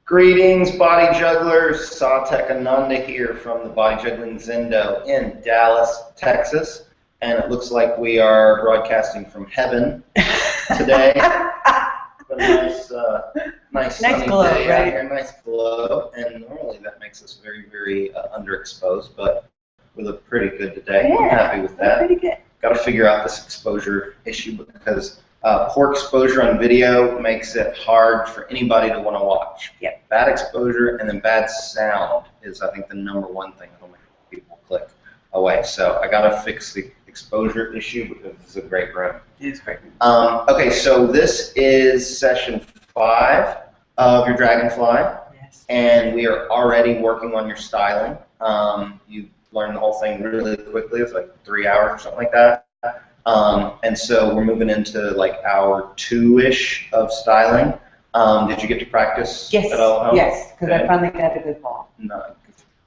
Greetings, body jugglers. Sawtek Ananda here from the BodyJuggling Zendo in Dallas, Texas. And it looks like we are broadcasting from heaven today. A nice sunny glow, day out right? here, nice glow. And normally that makes us very underexposed, but we look pretty good today. Yeah, I'm happy with that. pretty good. Got to figure out this exposure issue because poor exposure on video makes it hard for anybody to want to watch. Yep. Bad exposure and then bad sound is, I think, the #1 thing that'll make people click away. So I got to fix the exposure issue because this is a great room. It is great. Okay, so this is session 5 of your Dragonfly, Yes. and we are already working on your styling. You learned the whole thing really quickly. It's like 3 hours or something like that. And so we're moving into like hour 2-ish of styling. Did you get to practice Yes. at all? Yes, because Okay. I finally got a good ball. No.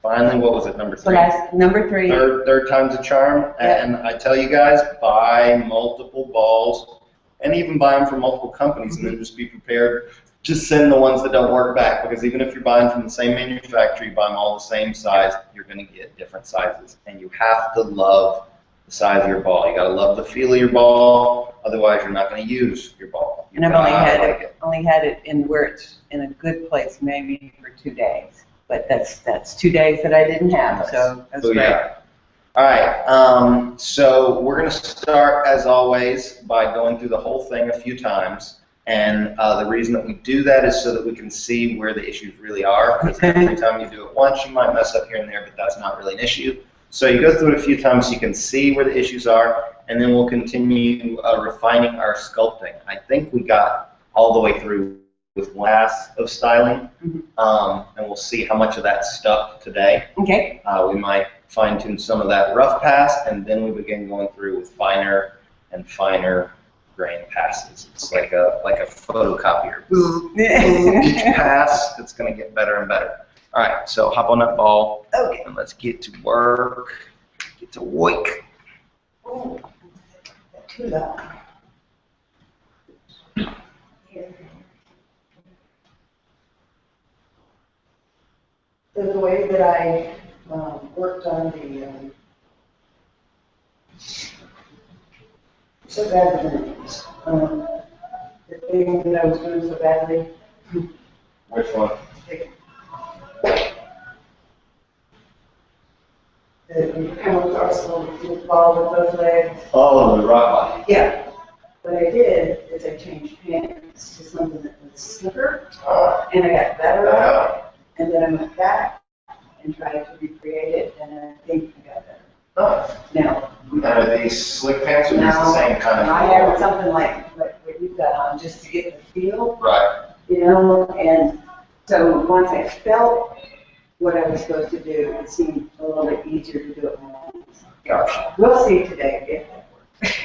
Finally, what was it, number 3? Number 3. Third time's a charm. Yep. And I tell you guys, buy multiple balls and even buy them from multiple companies and then just be prepared. Just send the ones that don't work back, because even if you're buying from the same manufacturer, you buy them all the same size, you're going to get different sizes. And you have to love the size of your ball. You got to love the feel of your ball, otherwise you're not going to use your ball. And I've only had it in where it's in a good place maybe for 2 days. But that's 2 days that I didn't have, Nice. so that's Oh, great. yeah. All right, so we're going to start, as always, by going through the whole thing a few times. And the reason that we do that is so that we can see where the issues really are. Because every time you do it once, you might mess up here and there, but that's not really an issue. So you go through it a few times so you can see where the issues are, and then we'll continue refining our sculpting. I think we got all the way through with 1 pass of styling, and we'll see how much of that stuck today. Okay. We might fine-tune some of that rough pass, and then we begin going through with finer and finer grain passes. It's like a photocopier. Each pass, it's going to get better and better. All right, so hop on that ball, Okay. and let's get to work, get to work. Oh, too loud. The way that I worked on the so bad with the names. The thing that I was doing so badly. Which one? The camel castle with ball with both legs. Oh, the rock body. Yeah. What I did is I changed hands to something that was slicker, and I got better at it. And then I went back and tried to recreate it, and I think I got better. Now, Are these slick pants or just the same kind of? I had something like what you've got on just to get the feel, Right. you know, and so once I felt what I was supposed to do, it seemed a little bit easier to do it with my hands. Gotcha. We'll see today if that works.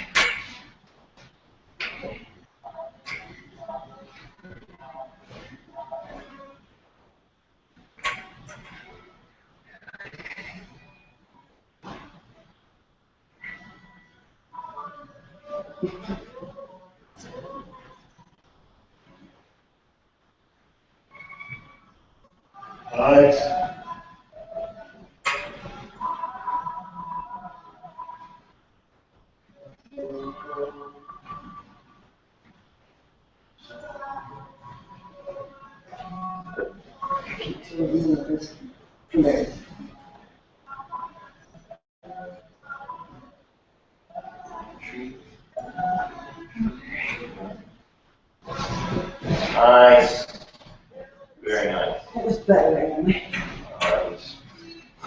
Nice. Nice. Very nice. It was better than me.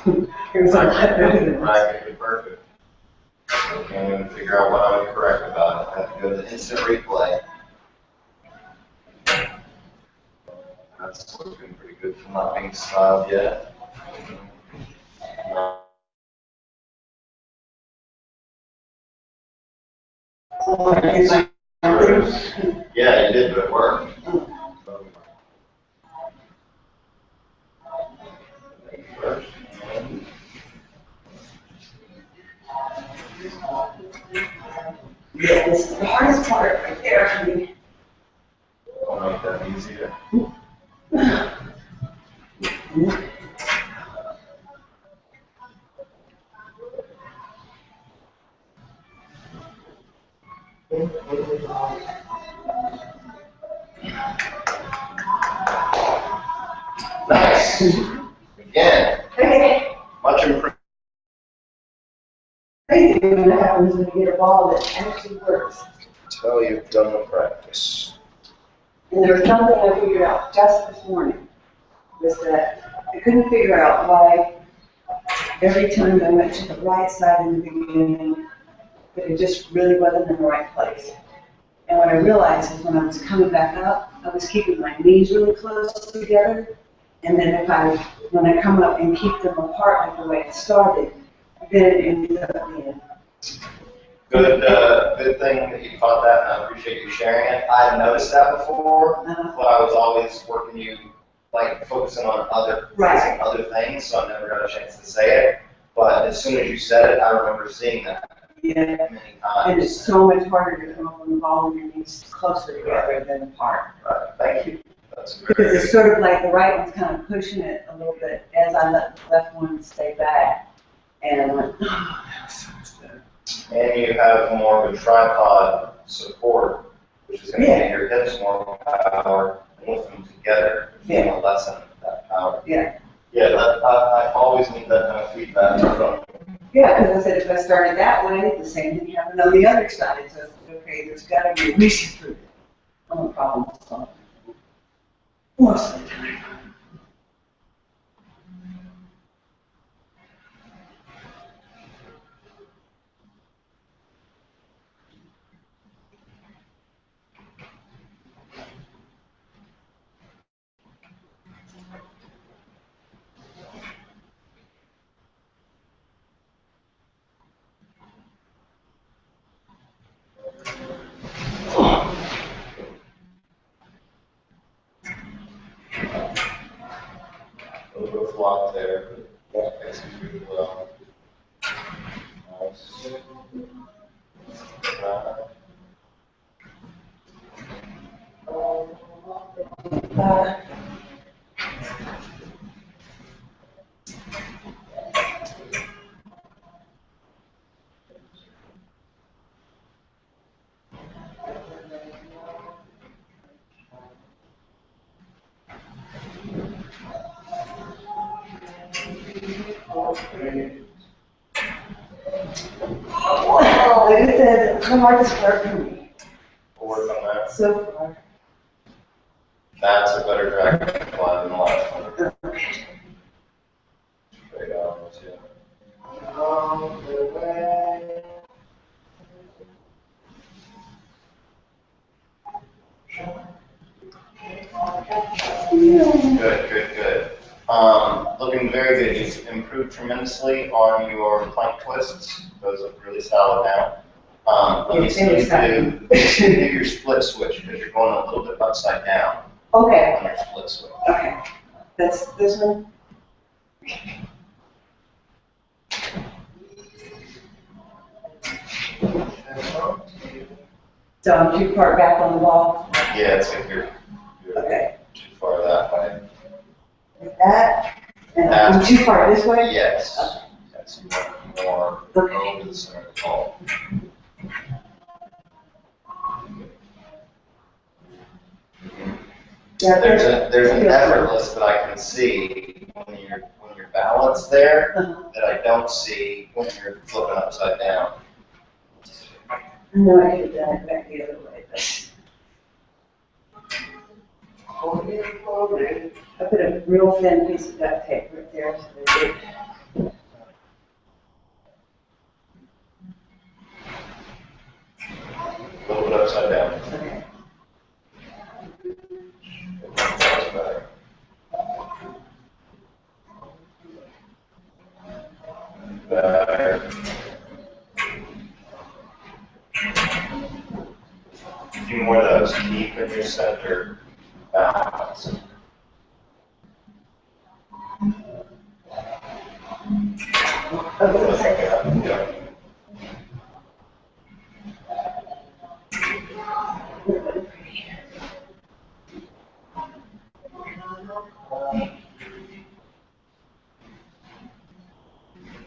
It was right, perfect. I can't even figure out what I would correct about it. I have to go to the instant replay. That's looking pretty good for not being styled yet. Yeah, you did, but it worked. Yeah, this is the hardest part right there. I'll make that easier. Nice. Again, Okay. much improved. Crazy when that happens when you get a ball that actually works. Tell you've done the practice. And there was something I figured out just this morning, was that I couldn't figure out why every time I went to the right side in the beginning, that it just really wasn't in the right place. And what I realized is when I was coming back up, I was keeping my knees really close together. And then when I come up and keep them apart like the way it started, then it ends up being. Good thing that you caught that, and I appreciate you sharing it. I had noticed that before, but I was always working you, like focusing on other things, so I never got a chance to say it. But as soon as you said it, I remember seeing that many times. And it's so much harder to come up with the ball when your knees closer together than apart. Right. Thank you. That's great. Because it's sort of like the right one's kind of pushing it a little bit as I let the left one stay back. And I went, oh, that was so much better. And you have more of a tripod support, which is going to give your hips more power and lift them together. It's going to lessen that power. Yeah. Yeah, I always need that kind of feedback from. Yeah, because I said if I started that way, the same thing happened on the other side. So, okay, there's got to be a reason for it. No problem solved. Most of the time. A little bit of flop there, but that makes you really well. Nice. Well, like I said, it's the hardest part for me. We'll work on that. So far. That's a better Dragonfly than the last one. Straight on, too. All the way. Good. Looking very good. You've improved tremendously on your plank twists. Those look really solid now. Let me see you do your split switch because you're going a little bit upside down Okay. on your split switch. Okay. That's this one. So I'm too far back on the wall. Yeah, it's like you're Okay. too far that way. Like that. And I'm too far this way? Yes. Yes, you want more over the center of the ball. Yeah, There's an effortless that I can see when you're balanced there that I don't see when you're flipping upside down. I know I could have done it back the other way, but I put a real thin piece of duct tape right there so that it. A little bit upside down. Okay. That's better. Better. A few more of those. Keep in your center. Balance. Yeah.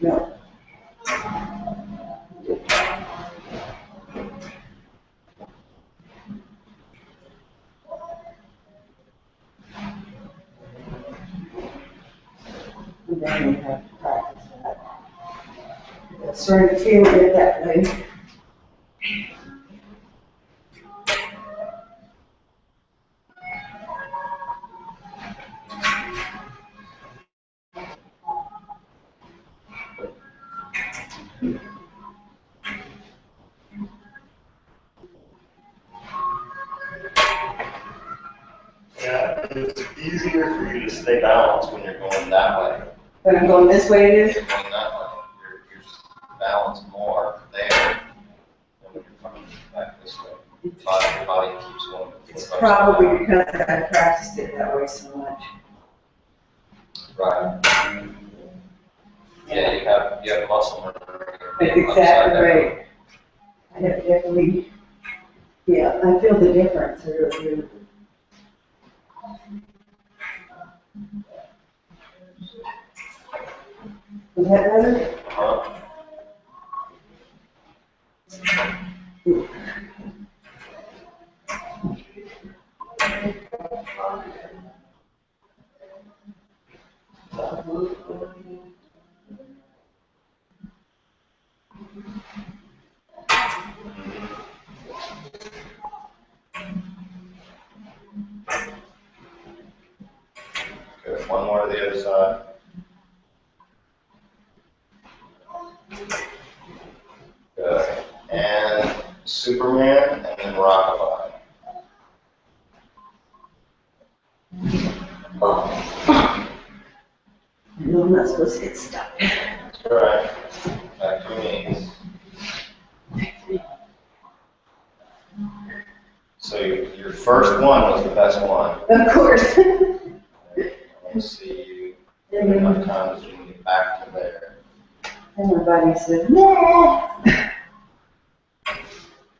No. And then we have to practice that. Starting to feel it that way. Yeah, it's easier for you to stay balanced when you're going that way. When I'm going this way, it is? You're going that way. You're just balanced more there than when you're coming back this way. Your body keeps going. It's probably because I practiced it that way so much. Right. Yeah, you have muscle memory. That's exactly right. I have definitely, yeah, I feel the difference. I really do. Is that better? Good. One more to the other side. Good. And Superman, and then Rockabye. I know I'm not supposed to get stuck. That's right. Back to your knees. So your first one was the best one. Of course. I want to see you give enough time so you can get back to there. And my body said, nah.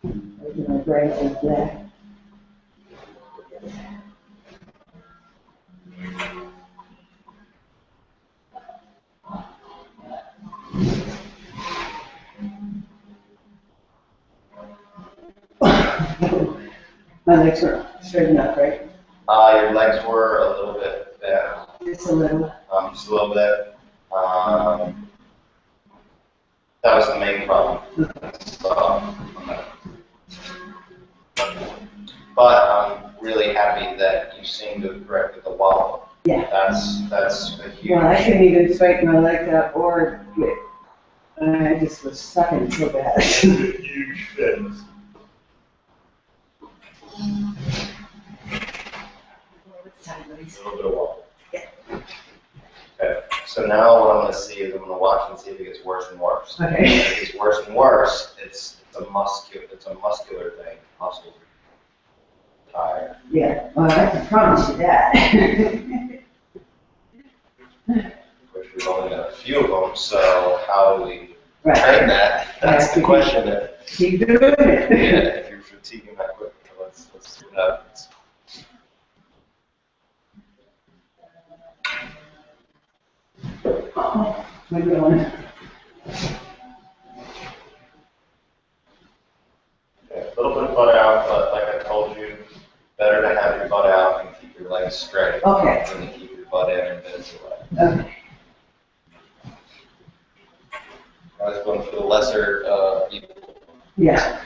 My brain said, yeah. My legs were straight enough, right? Your legs were a little bit down. Just a little. Just a little bit. That was the main problem. But I'm really happy that you seem to have corrected the wobble. Yeah. That's a huge. Well, I couldn't even straighten my legs out or get. I just was sucking so bad. Huge fix. A little bit of wobble. Yeah. Okay. So now what I'm going to see is I'm going to watch and see if it gets worse and worse. Okay. If it gets worse and worse, it's a muscular thing. Muscles are tired. Yeah. Well, I can promise you that. Which we've only got a few of them. So how do we Right. train that? That's the question. Keep doing it. Yeah, if you're fatiguing that quick, let's see what happens. Oh, we're going. Okay, a little bit of butt out, but like I told you, better to have your butt out and keep your legs straight Okay. than to keep your butt in and bend away. Okay. I was going for the lesser evil. Yeah.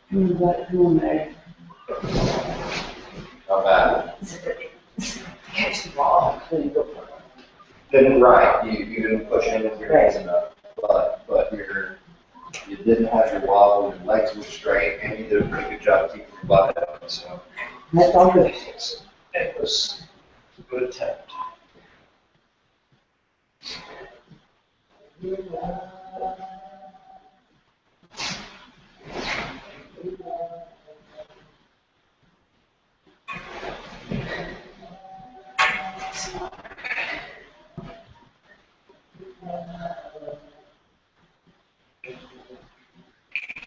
But come on, Not bad. catch the ball. Then you go for it. Didn't right. You didn't push in with your hands enough, but you didn't have your wobble. Your legs were straight, and you did a pretty good job keeping your butt out. So That's all good. it was a good attempt.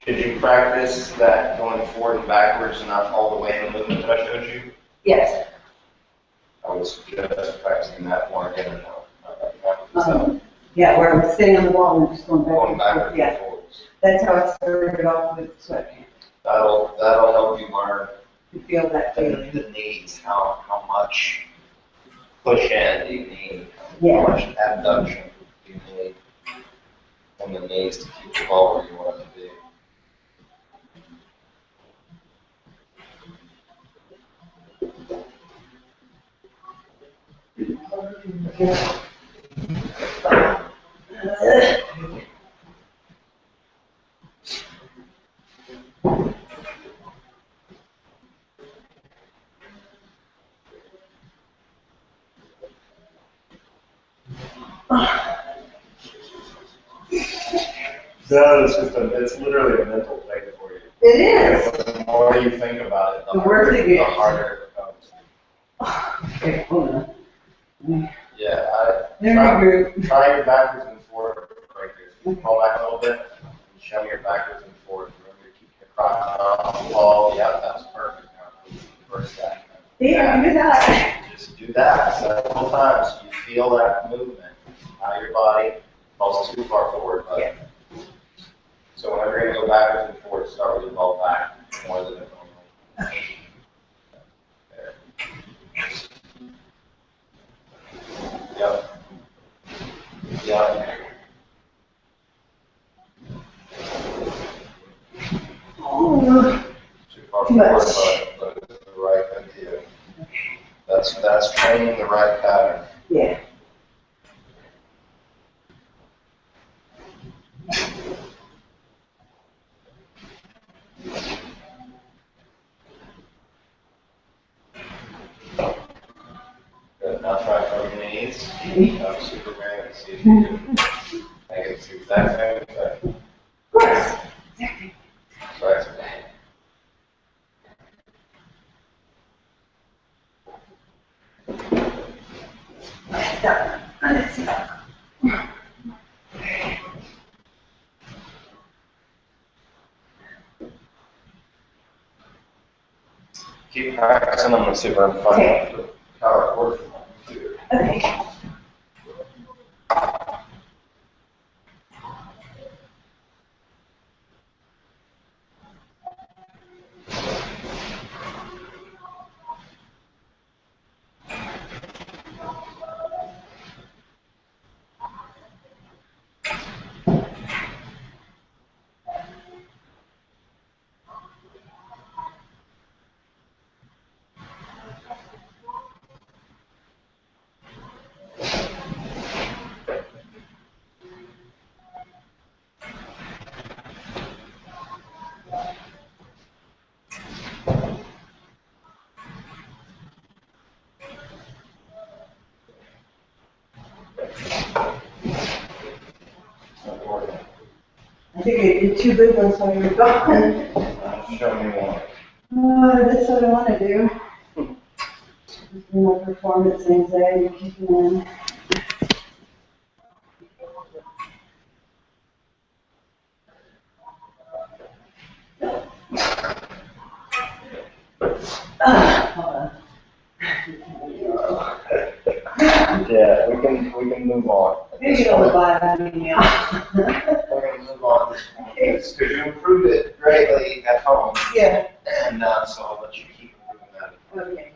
Did you practice that going forward and backwards, not all the way in the movement that I showed you? Yes. I was just practicing that more again and now. Yeah, where I was sitting on the wall and just going back. Going and backwards forth. and Yeah. forwards. That's how I started off with sweatpants. That'll help you learn To feel that feeling. the knees, how much push in do you need? Yeah. How much abduction do you need on the knees to keep the ball where you want it to be? No, it's literally a mental thing for you. It is. The more you think about it, The worse it gets. the harder it becomes. Okay, hold on. Yeah, There you try your backwards and forward right here. Roll back a little bit and show me your backwards and forward. Remember to keep your crotch off the ball. Yeah, that's perfect. Now, first step. Yeah, I can do that. Just do that several times. You feel that movement. Now your body falls too far forward. But Yeah. so whenever you're going to go backwards and forward, start with your ball back more than it normally. There. Yep. Yep. Oh. Too far Too forward, much. but it's the right idea. That's training the right pattern. Yeah. Good. Now try from your knees. Superman and see if you can make it the exact same effect. Of course. Exactly. Right. Stop. Let's stop. Keep practicing. I'm going to see if I can find Okay. the power cord from my computer. Okay. I think I did two good ones while you were gone. Show me one. Oh, that's what I want to do. My performance anxiety kicking in. Hold on. Yeah, we can move on. Maybe it'll bother me now. We're going to move on because you improved it greatly at home. Yeah. And so I'll let you keep improving that. Okay.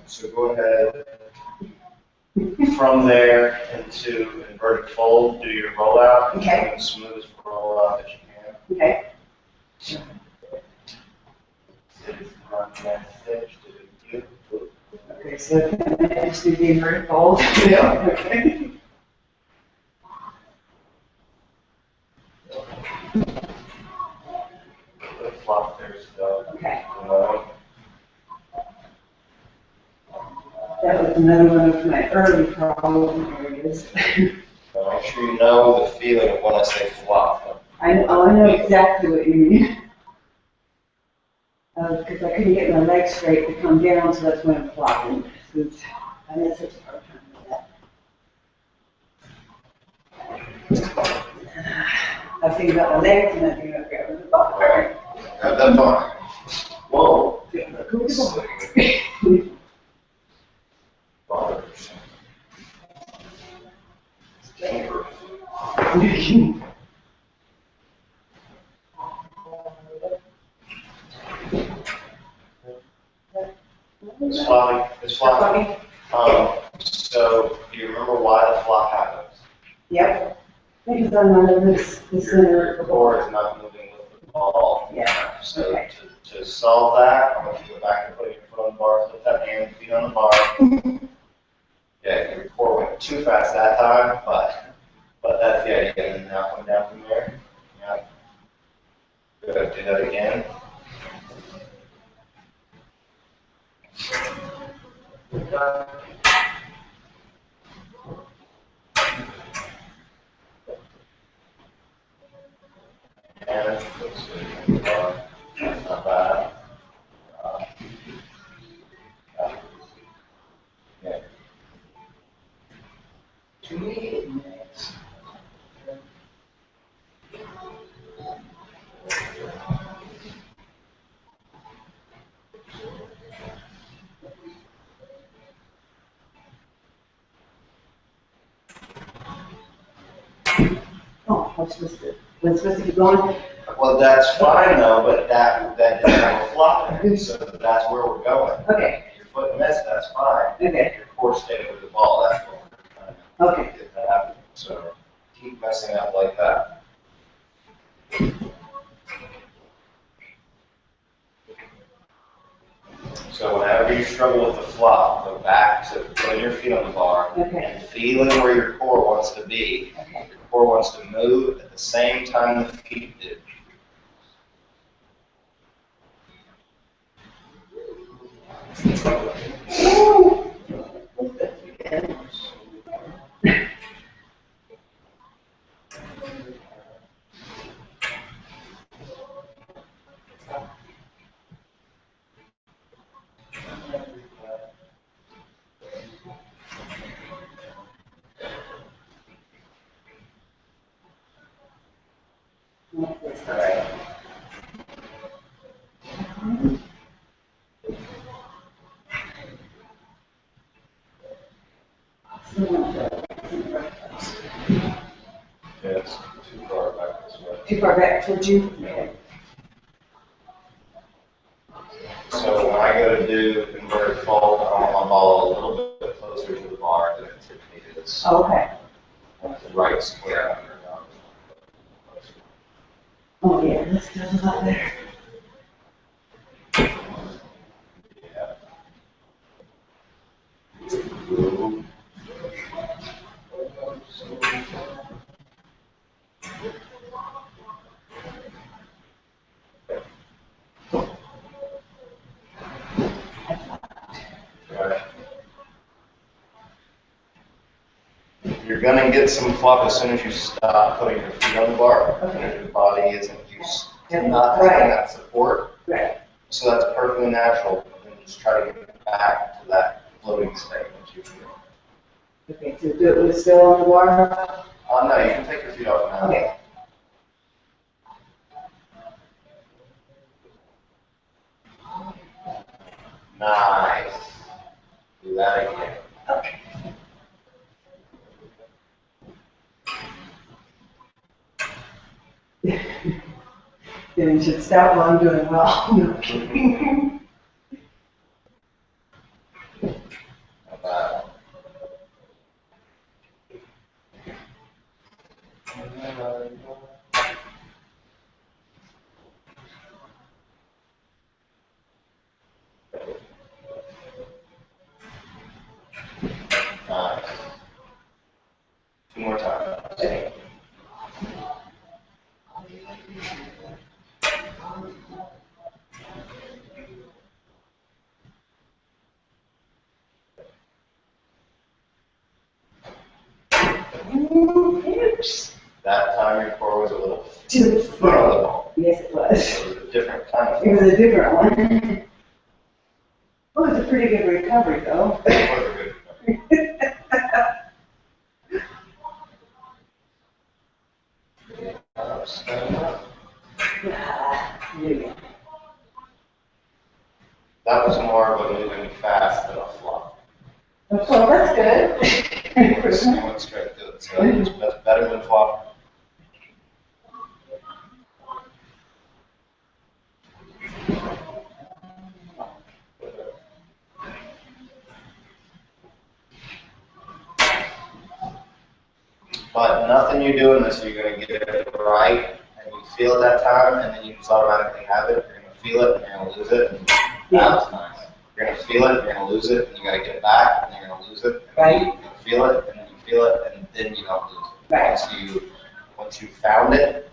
So go ahead from there into inverted fold. Do your rollout. Okay. The smoothest rollout that you can. Okay. Front next stitch. Do it. Okay, so can I just do the inverted fold? Yeah. Okay. Flip flop there still. Okay. Uh, That was another one of my early problem areas. So make sure you know the feeling of when I say flop. I know exactly what you mean. Because I couldn't get my legs straight to come down, so that's when I'm flopping. I had such a hard time with that. I think about my legs and I think about grabbing the bar. Grab that bar. Whoa. Bars. It's dangerous. It's floppy. It's floppy. So, do you remember why the flop happens? Yep. Because I'm under the center of the core ball. is not moving with the ball. Yeah. So Okay. to solve that, I want you to go back and put your foot on the bar, flip that hand, feet on the bar. Yeah, your core went too fast that time, but that's the idea. And now come down from there. Yeah. Good. Do that again. And that's not bad. Yeah. 2 minutes. Oh, I'm supposed to keep going? Well, that's fine though, but that is not flopping, so that's where we're going. Okay. If your foot missed, that's fine. Okay. Your core stayed with the ball, that's what we're trying to Okay. get that happening. So keep messing up like that. So whenever you struggle with the flop, go back to putting your feet on the bar Okay. and feeling where your core wants to be. Okay. Your core wants to move at the same time the feet do. All right. Yes, too far back this way. Too far back towards you? Okay. So when I go to do inverted fold, I want my ball a little bit closer to the bar than it typically is. Okay. The right square. Oh, yeah, this feels a lot better. Yeah. Ooh. Right. You're gonna get some flop as soon as you stop putting your feet on the bar. Okay. Your body isn't used to not having that support. Right. So that's perfectly natural. And just try to get back to that floating state that you feel. Okay, so do it with still on the bar? No, you can take your feet off now. Okay. Nice. Do that again. Okay. Then you should stop while I'm doing well. No kidding. Not bad. Nice. 2 more times. Okay. Oops. That time your core was a little To the front of the ball. Yes, it was. So it was a different kind of It was a different one. Well, it's a pretty good recovery, though. Yeah. That was more of a moving fast than a flop. Well, that's good. It went straight to it, so that's better than flop. But nothing you do in this, you're going to get it right, and you feel it that time, and then you just automatically have it. You're going to feel it, and you're going to lose it. And that's nice. You're going to feel it, you're going to lose it, and you got to get it back, and you're going to lose it. Right. You feel it, and then you feel it, and then you don't lose it. Right. Once you found it,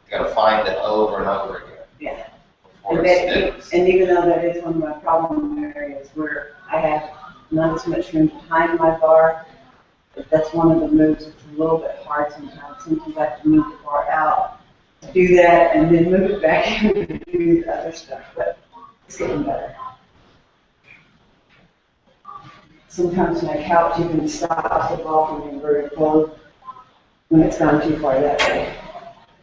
you got to find it over and over again. Yeah. Before it sticks. And even though that is one of my problem areas where I have not as much room behind my bar, but that's one of the moves that's a little bit hard sometimes. Sometimes I have to move the bar out, do that, and then move it back and do the other stuff. But it's getting better. Sometimes my couch even stops the ball from being very close when it's gone too far that way.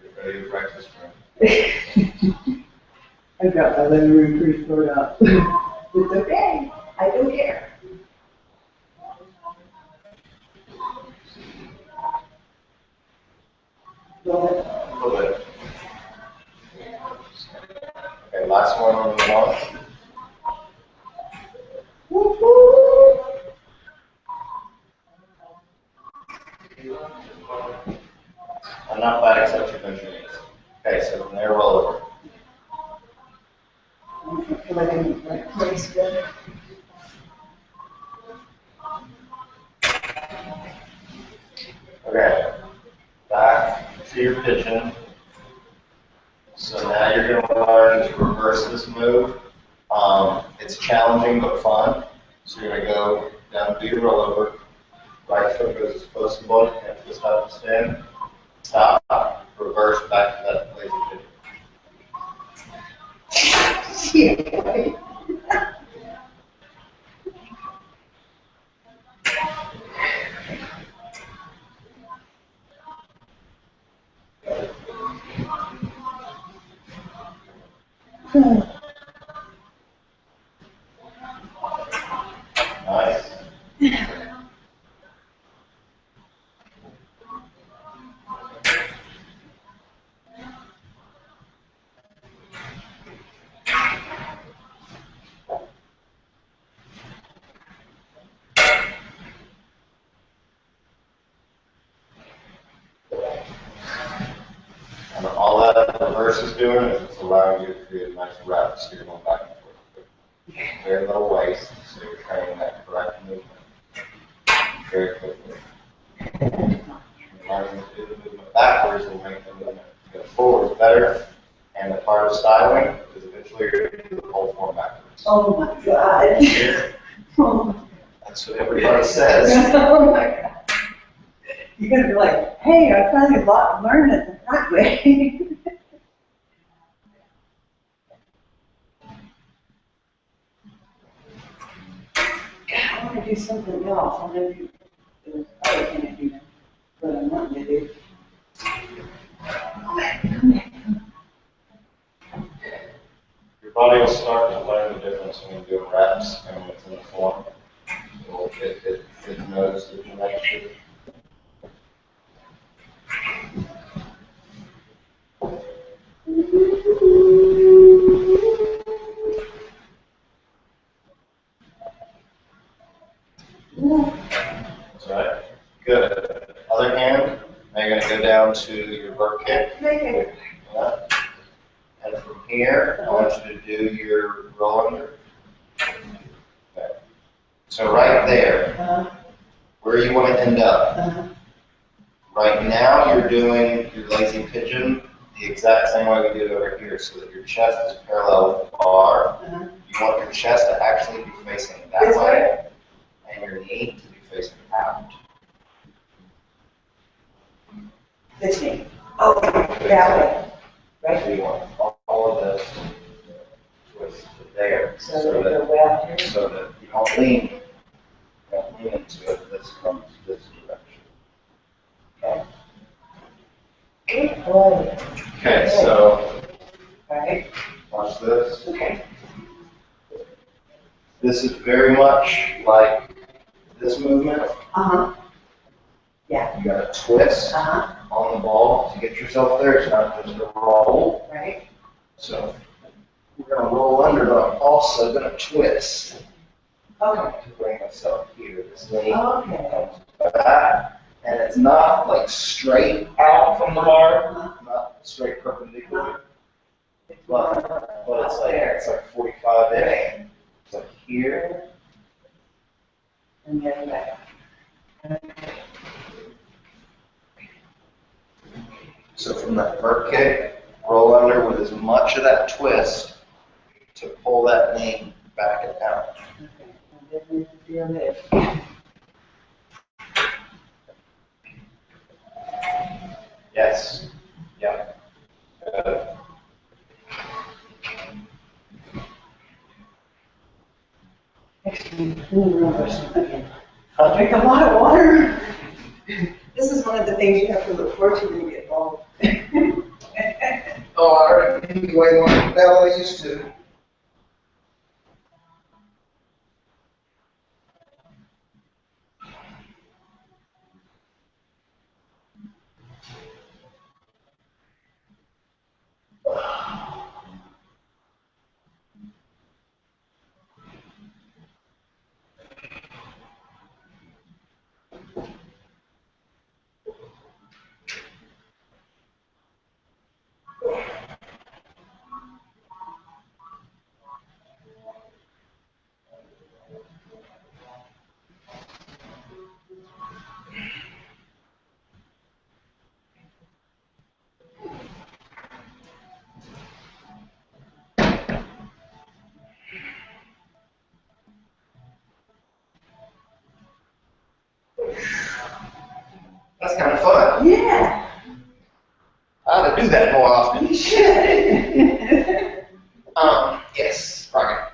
You're ready to practice, friend. I've got my living room pretty stored up. It's okay. I don't care. Go ahead. A little bit. Okay, last one on the wall. Woo-hoo. Enough bad except your bench knees. Okay, so from there, roll over. I feel like I'm in the right place good. Okay, back to your pigeon. So now you're going to learn to reverse this move. It's challenging but fun. So you're going to go down, do your rollover. Right foot goes as close to the ball, and twist out to spin. Stop, reverse back to that lazy pigeon. Yeah. Nice. And all that reverse is doing is it's allowing you to create nice reps. So you're going back and forth. Very little waste, so you're training that correct movement very quickly. Learning to do the movement backwards will make the movement go forward better. And the part of styling is eventually you're going to do the whole form backwards. Oh my God. That's what everybody says. Oh my God. You're gonna be like, hey, I finally learned it the right way. I want to do something else. I want to do the other thing I do, but I'm not going to do. Your body will start to learn the difference when you're doing reps and when it's in the form. It knows the connection. That's right. Good. Other hand, now you're going to go down to your bird kick. Yeah. And from here, I want you to do your roll under. Okay. So right there, where you want to end up. Right now, you're doing your lazy pigeon the exact same way we did over here, so that your chest is parallel with the bar. You want your chest to actually be facing that way, and your knee to be facing out. This knee. Oh, that way. Right? So you want all of this twist to there, So that go way out here. so that you don't lean. You don't lean into it. This comes this direction. Okay. Good boy. Okay, so Right. watch this. Okay. This is very much like this movement. Yeah. You got to twist on the ball to get yourself there. It's not just a roll. Right. So we're going to roll under, but I'm also going to twist Okay. to bring myself here. This knee Okay. comes back, and it's not like straight out from the bar, not straight perpendicular, but it's like 45-ish. It's like here. And then back. So from that vert kick, roll under with as much of that twist to pull that knee back and out. Okay, I definitely feel it. Yes. Yeah. I'll drink a lot of water. This is one of the things you have to look forward to when you get old. Oh, I already need way more than I used to. That's kind of fun. Yeah. I ought to do that more often. You should. Yes, right.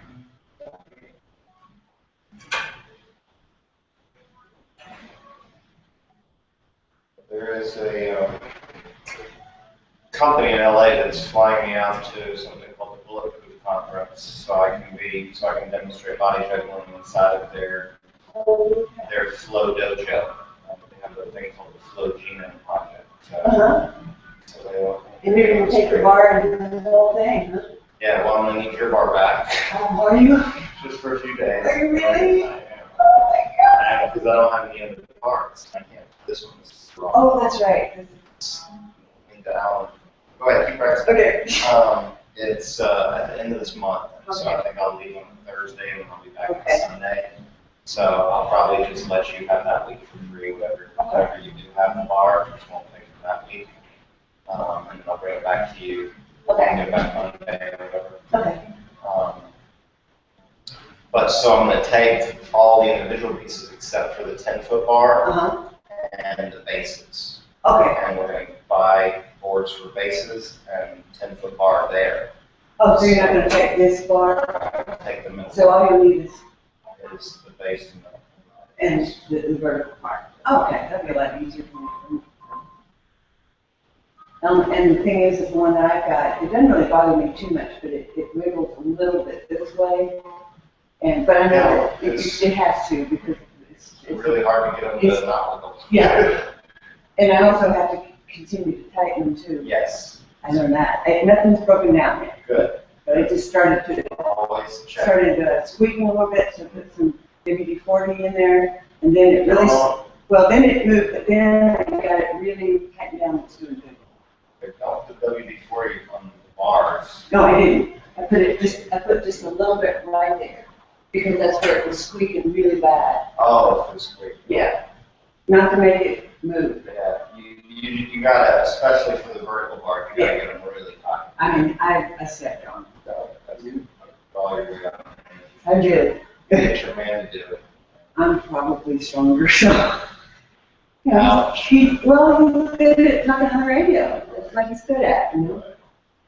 There is a company in LA that's flying me out to something called the Bulletproof Conference, so I can demonstrate body juggling inside of their flow dojo. They have a thing called the Flow Genome Project. So And you're going to take the bar and do the whole thing, huh? yeah, well, I'm going to need your bar back. Are you? Just for a few days. Are you really? I am. Oh my God. Because I don't have any other parts. I can't. This one's wrong. Oh, that's right. Go ahead, keep practicing. Okay. It's at the end of this month, so I think I'll leave on Thursday and I'll be back on Sunday. So I'll probably just let you have that week for free, whatever you do have in the bar, just won't pay for that week. And then I'll bring it back to you. Okay. Get back Monday or whatever. Okay. But so I'm going to take all the individual pieces except for the 10-foot bar and the bases. Okay. And we're going to buy boards for bases and 10-foot bar there. Oh, so you're not going to take this bar? I'm going to take the middle. So all you'll need is the base and the vertical part. Okay, that'd be a lot easier for me. And the thing is the one that I've got, it doesn't really bother me too much, but it wiggles a little bit this way. But I know that it has to because it's really hard to get them to not wiggle. Yeah. And I also have to continue to tighten them too. Yes. I know that. Nothing's broken down yet. Good. But it just started squeaking a little bit, so put some WD-40 in there, and then it really, then it moved, but then I got it really tightened down. It's doing good. Don't put WD-40 on the bars. No, I didn't. I put just a little bit right there, because that's where it was squeaking really bad. Oh, it was squeaking. Yeah. Not to make it move. Yeah, you gotta, especially for the vertical bar, you gotta get them really tight. I mean, I stepped on it. So that's all you're doing. I did. Get your man to do it. I'm probably stronger, so. Ouch. He's good at talking on the radio. That's what he's good at, you know.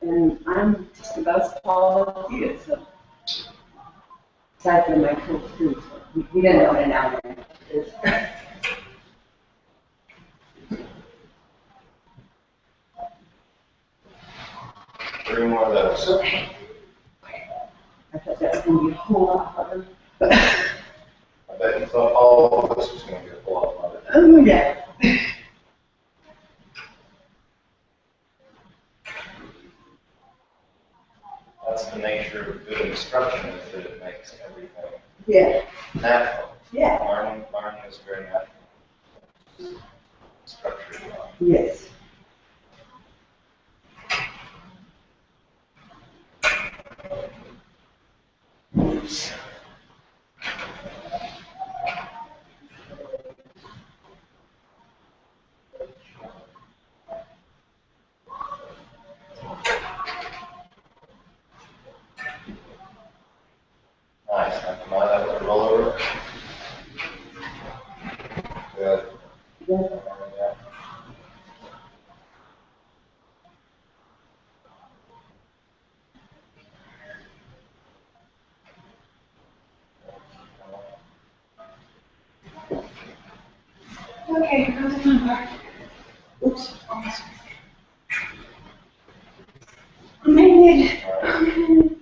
And I'm just about as tall as he is, so. Aside from my cool food, so he doesn't know what an hour is. 3 more of those. Okay. I thought that was going to be a whole lot harder. I bet you thought all of this was going to be a whole lot harder. Oh, yeah. That's the nature of good instruction, is that it makes everything Yeah. natural. Yeah. Learning is very natural. structure. Yes. Nice. Now come on, that roll over. Good. Yeah. Okay, here comes the fun part. Oops, almost. I made it.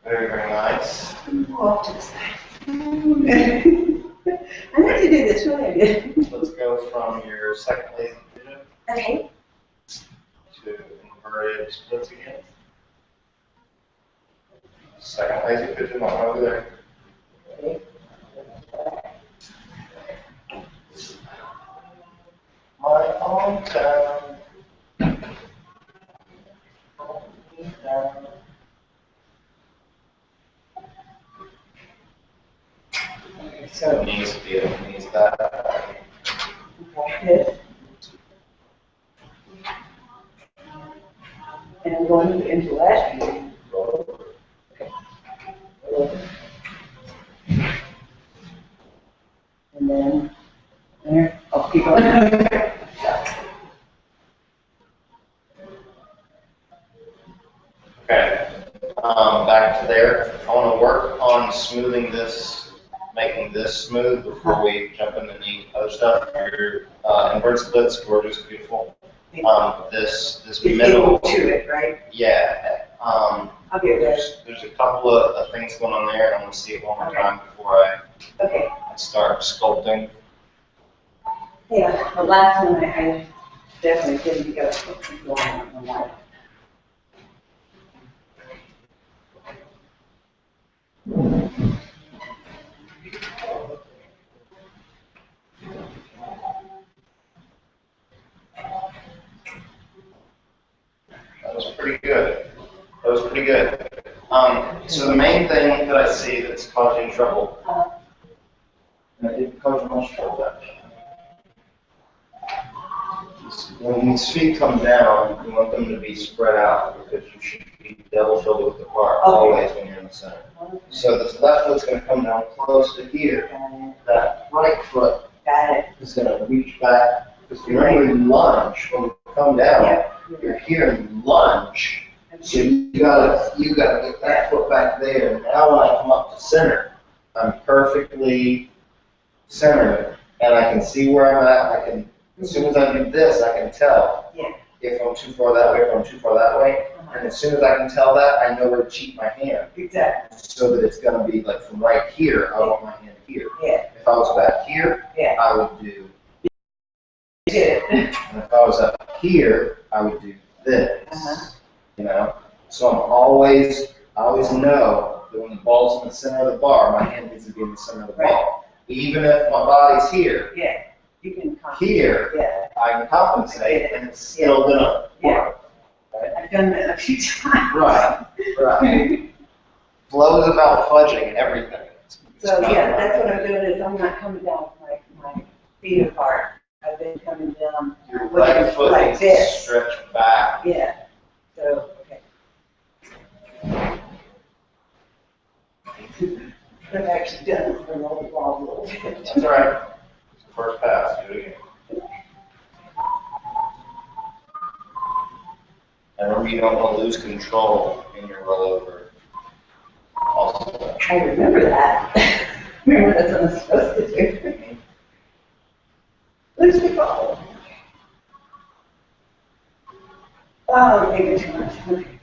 Very, very nice. Off to the side. I meant to do this, really I did. Let's go from your second lazy pigeon Okay. to inverted splits again. Second lazy pigeon on over there. Okay. My hometown. So knees feel, knees back. Okay, good. And I'm going into last view. Roll over. And then, there, I'll keep going. Okay. Back to there. I want to work on smoothing this, making this smooth before we jump into the other stuff. Your inverted splits, gorgeous, beautiful. This It's middle, equal to it, right? yeah. I'll get there. There's a couple of things going on there, and I'm going to see it one more time before I Okay. start sculpting. Yeah, the last one I definitely didn't go on that. That was pretty good. That was pretty good. So the main thing that I see that's causing trouble, and it didn't cause much trouble actually. When these feet come down, you want them to be spread out because you should be double shoulder width apart always when you're in the center. So this left foot's going to come down close to here. That right foot is going to reach back. Because remember, you lunge when you come down. You're here and you lunge. So you gotta get that foot back there. Now when I come up to center, I'm perfectly centered, and I can see where I'm at. I can, as soon as I do this, I can tell if I'm too far that way, if I'm too far that way. And as soon as I can tell that, I know where to cheat my hand. Exactly. So that it's gonna be like from right here, I want my hand here. Yeah. If I was back here, I would do. Good. And if I was up here, I would do this. You know? So I always know that when the ball's in the center of the bar, my hand needs to be in the center of the ball. Even if my body's here. You can Here, I can compensate and it's still gonna work. Right? I've done that a few times. Right. Flow is about fudging everything. So that's what I'm doing is I'm not coming down with my feet apart. I've been coming down Your right foot like needs this. to stretch back. Yeah. So, okay. I've actually done it for an old ball a little bit. That's all right. It's the first pass. Do it again. And remember, you don't want to lose control in your rollover. Also. I remember that. Remember that's what I'm supposed to do. Lose control. Oh, maybe too much. Okay.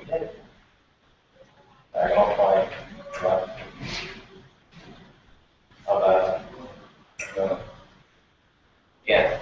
Let it. Dragonfly. How about yeah.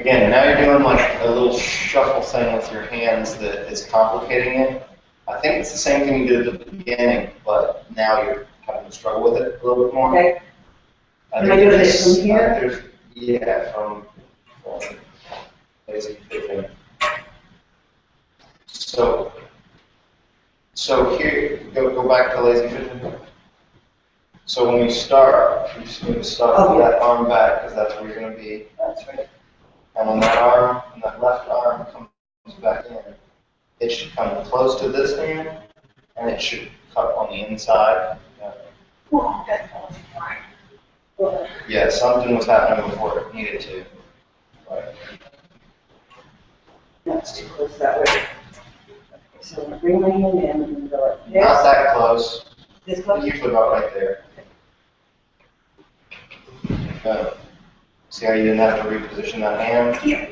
Again, now you're doing like a little shuffle thing with your hands that is complicating it. I think it's the same thing you did at the beginning, but now you're having to struggle with it a little bit more. Okay. Am I doing it from here? Yeah, from lazy pigeon. So here, go back to lazy pigeon. So when you start, you just need to start with that arm back because that's where you're going to be. That's right. And when that left arm comes back in, it should come close to this hand, and it should cut on the inside. Yeah, something was happening before it needed to. Right. That's too close that way. So I'm bring my hand in and go like this. Not that close. This close? Usually about right there. Good. See how you didn't have to reposition that hand? Yeah.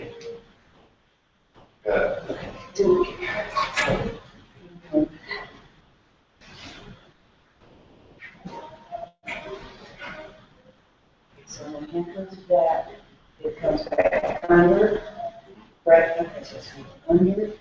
Good. Do it. So when the hand comes back, it comes back under, right, okay, so it's under.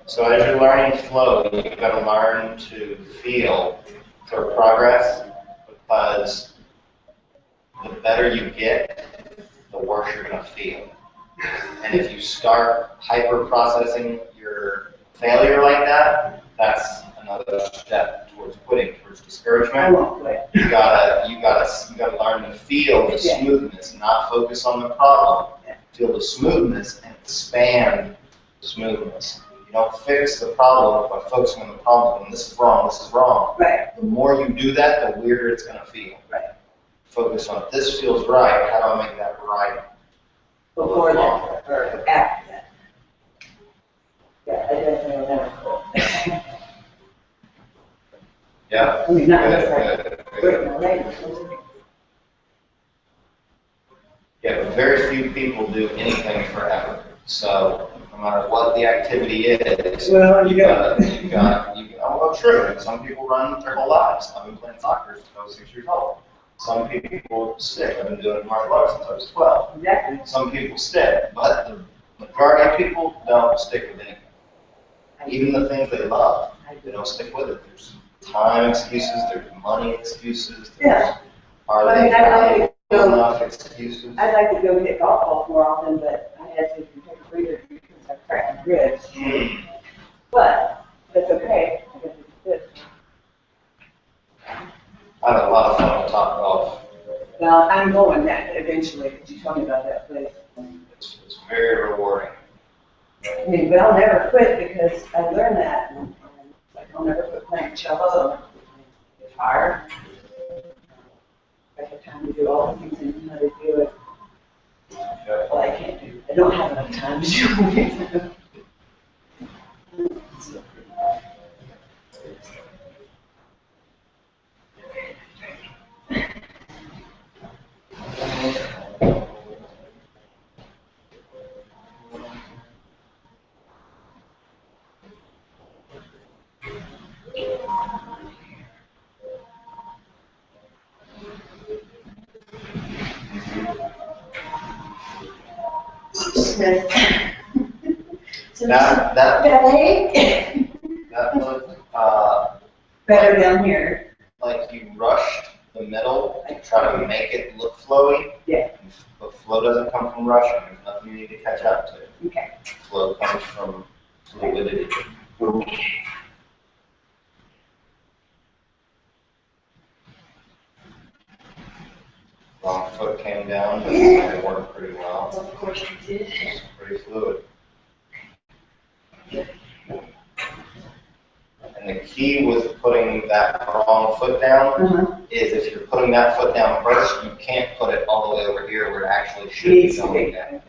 So as you're learning flow, you've got to learn to feel for progress, because the better you get, the worse you're going to feel. And if you start hyper-processing your failure like that, that's another step towards quitting, towards I discouragement. won't quit. You gotta learn to feel the smoothness, not focus on the problem. Feel the smoothness and expand the smoothness. You don't fix the problem by focusing on the problem and this is wrong, this is wrong. Right. The more you do that, the weirder it's gonna feel. Right. Focus on this feels right, how do I make that right? Before that, or after that. Yeah, I definitely will never quit. Yeah. I mean, not Good, unless good, I good. break my leg. Yeah, but very few people do anything forever. So no matter what the activity is, Well, well, true. Some people run their whole lives. I've been playing soccer since I was 6 years old. Some people stick. I've been doing martial arts since I was 12. Exactly. Some people stick, but the majority of people don't stick with anything. Even the things they love, they don't stick with it. There's time excuses, there's money excuses, there's are they enough excuses. I'd like to go hit golf balls more often, but I had to take a breather because I cracked my ribs. But that's okay. I guess it's good. I had a lot of fun with Top Golf. Well, I'm going that eventually, because you told me about that place. It's very rewarding. I mean, but I'll never quit because I learned that. And like, I'll never quit playing cello, guitar. I have time to do all the things I know how to do it. Well, I can't do. I don't have enough time to do it. That looked better down here. like you rushed the middle to try to make it look flowy. Yeah. But flow doesn't come from rushing. There's nothing you need to catch up to. Okay. Flow comes from fluidity. Wrong foot came down, but it worked pretty well. Of course you did. It's pretty fluid. And the key was putting that wrong foot down is if you're putting that foot down first, you can't put it all the way over here where it actually should be going down.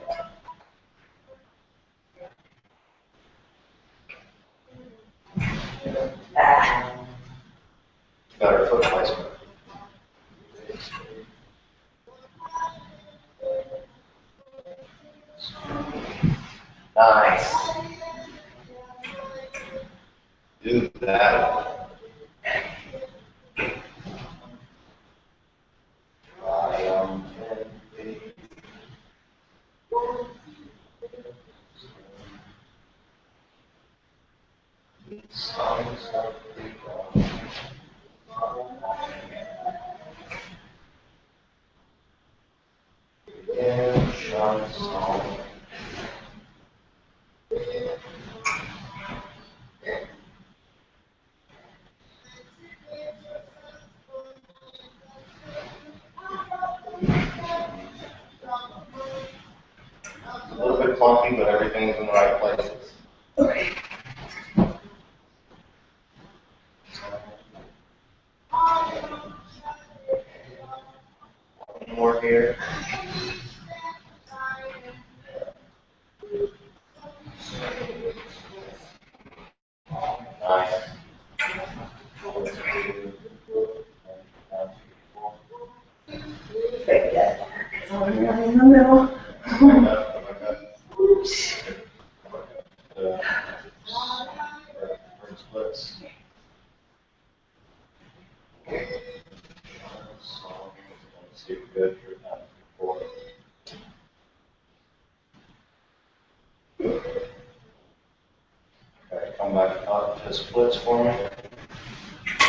Better foot placement. Nice. Do that. A little bit clunky, but everything's in the right places. Okay. One more here. Nice. Right, yeah. So I'm really in the middle. Oops. Splits. See if good for that before. Okay, come back up to splits for me.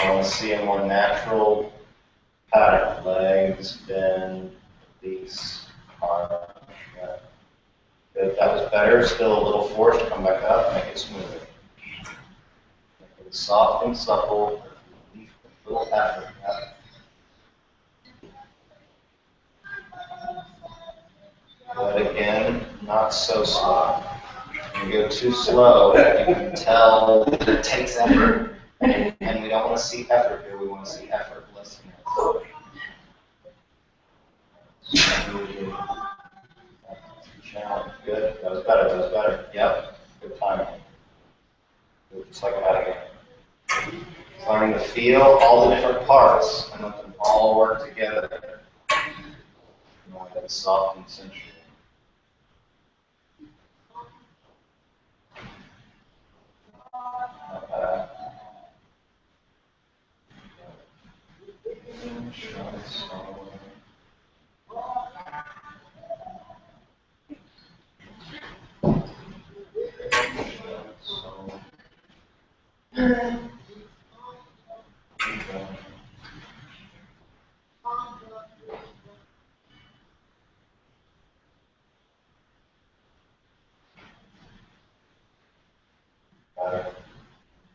I want to see a more natural pattern. Legs, bend, release, arm. Yeah. If that was better, still a little forced, come back up, make it smoother. Make it soft and supple, a little effort. But again, not so slow. When you go too slow, you can tell that it takes effort, and we don't want to see effort here, we want to see effortlessness. Good, that was better, that was better. Yep, good timing. Just like that again. Learning to feel all the different parts and let them all work together. You want that soft and sensual. Not bad.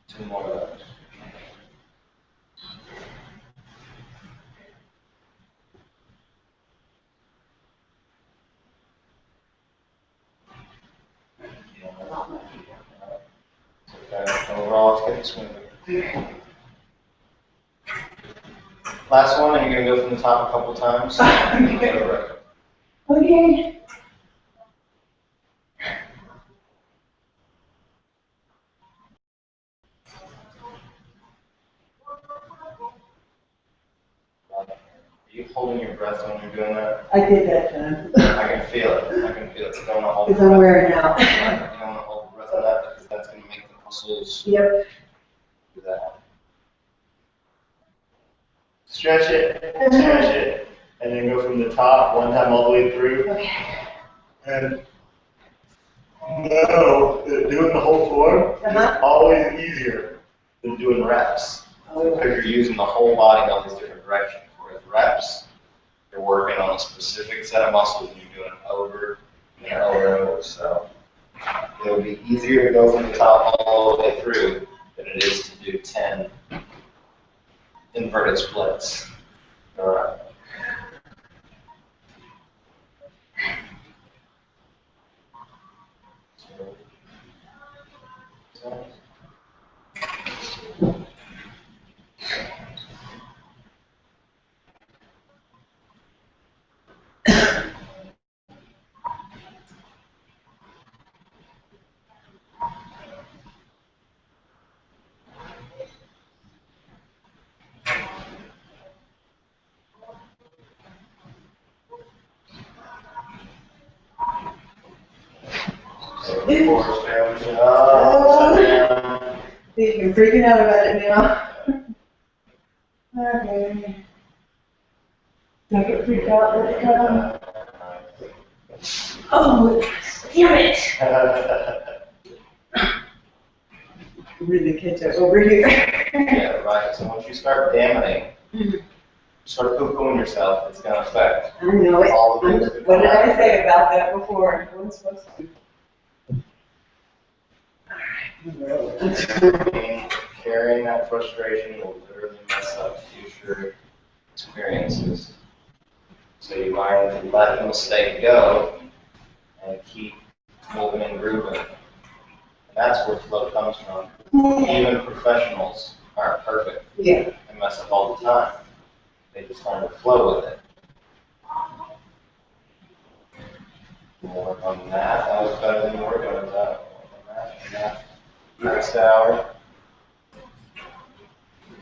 Two more of those. Okay, overall, it's getting smoother. Last one, and you're going to go from the top a couple times. Okay. Are you holding your breath when you're doing that? I did that time. I can feel it. I can feel it. You don't want to hold Because I'm wearing out. You don't want to hold the breath on that because that's going to make the muscles Yep. do that. Stretch it, and then go from the top one time all the way through. Okay. And no, doing the whole form is always easier than doing reps. Because you're using the whole body in all these different directions. Whereas reps, you're working on a specific set of muscles and you're doing it over and over and over. So it'll be easier to go from the top all the way through than it is to do 10 inverted splits. All right. You're freaking out about it now. Okay. Don't get freaked out, let it go. Oh, damn it! Really catch up over here. Yeah, right. So once you start damning, start poo-pooing yourself, it's going to affect I know it. all the things. What did I say about that before? I wasn't supposed to. Carrying that frustration will literally mess up future experiences. So you learn to let the mistake go and keep moving and grooving. And that's where flow comes from. Even professionals aren't perfect. Yeah. They mess up all the time. They just learn to flow with it. We'll work on that. That was better than you were doing that. Next hour.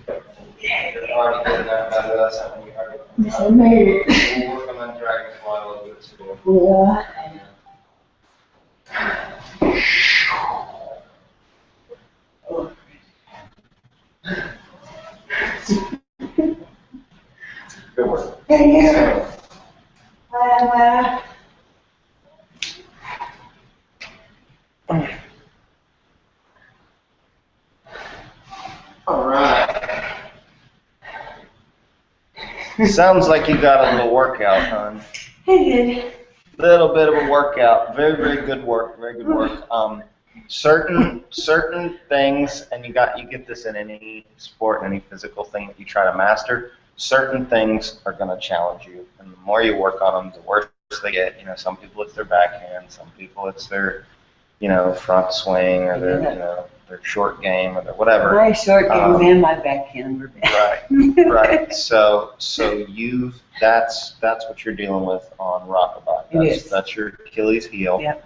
You're already getting that better. That's how you already. Yes, I made it. We'll work on that dragonfly a little bit too. Yeah. Good work. Thank you. All right. Sounds like you got a little workout, hon. I did. Little bit of a workout. Very, very good work. Very good work. Certain things, and you get this in any sport, any physical thing that you try to master. Certain things are going to challenge you, and the more you work on them, the worse they get. You know, some people it's their backhand, some people it's their, front swing, or their, their short game, or their whatever. My short game and my backhand were bad. Right, right. So that's what you're dealing with on Rockabye. That's your Achilles heel. Yep.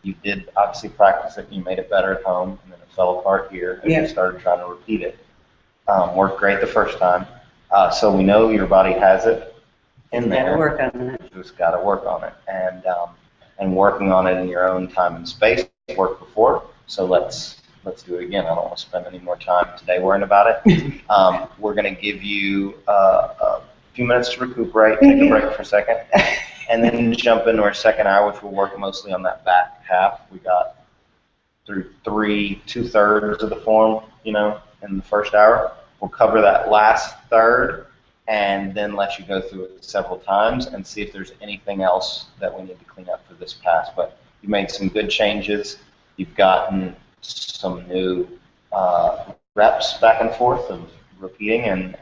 You did obviously practice it, and you made it better at home, and then it fell apart here, and you started trying to repeat it. Worked great the first time. So we know your body has it in there. Got to work on it. You just got to work on it, and working on it in your own time and space worked before. So let's do it again. I don't want to spend any more time today worrying about it. We're going to give you a few minutes to recuperate, take a break for a second, and then jump into our second hour, which will work mostly on that back half. We got through 2/3 of the form, in the first hour. We'll cover that last third and then let you go through it several times and see if there's anything else that we need to clean up for this pass. But you made some good changes. You've gotten some new reps back and forth of repeating and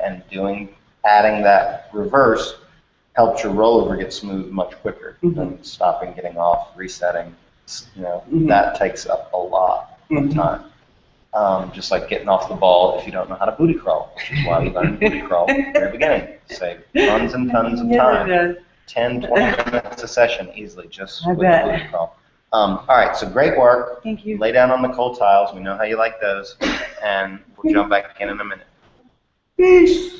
adding that reverse helps your rollover get smooth much quicker than stopping, getting off, resetting. That takes up a lot of time. Just like getting off the ball if you don't know how to booty crawl, which is why we learned booty crawl at the very beginning. Save tons and tons of time. 10, 20 minutes a session easily just with the booty crawl. All right, so great work. Thank you. Lay down on the cold tiles. We know how you like those. And we'll jump back in a minute. Peace.